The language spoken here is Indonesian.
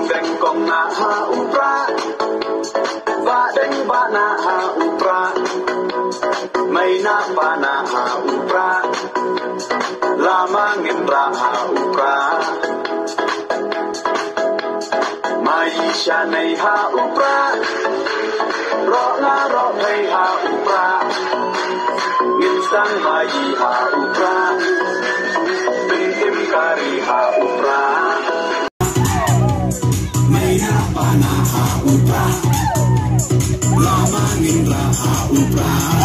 bengkong na ha upra, badeng bana ha upra, may na bana ha upra, lamang indra ha upra, may siya nay ha upra, ro na ro hay ha upra, nginsang may ha upra, bintim kari ha upra. Upra, lamang indra ha upra.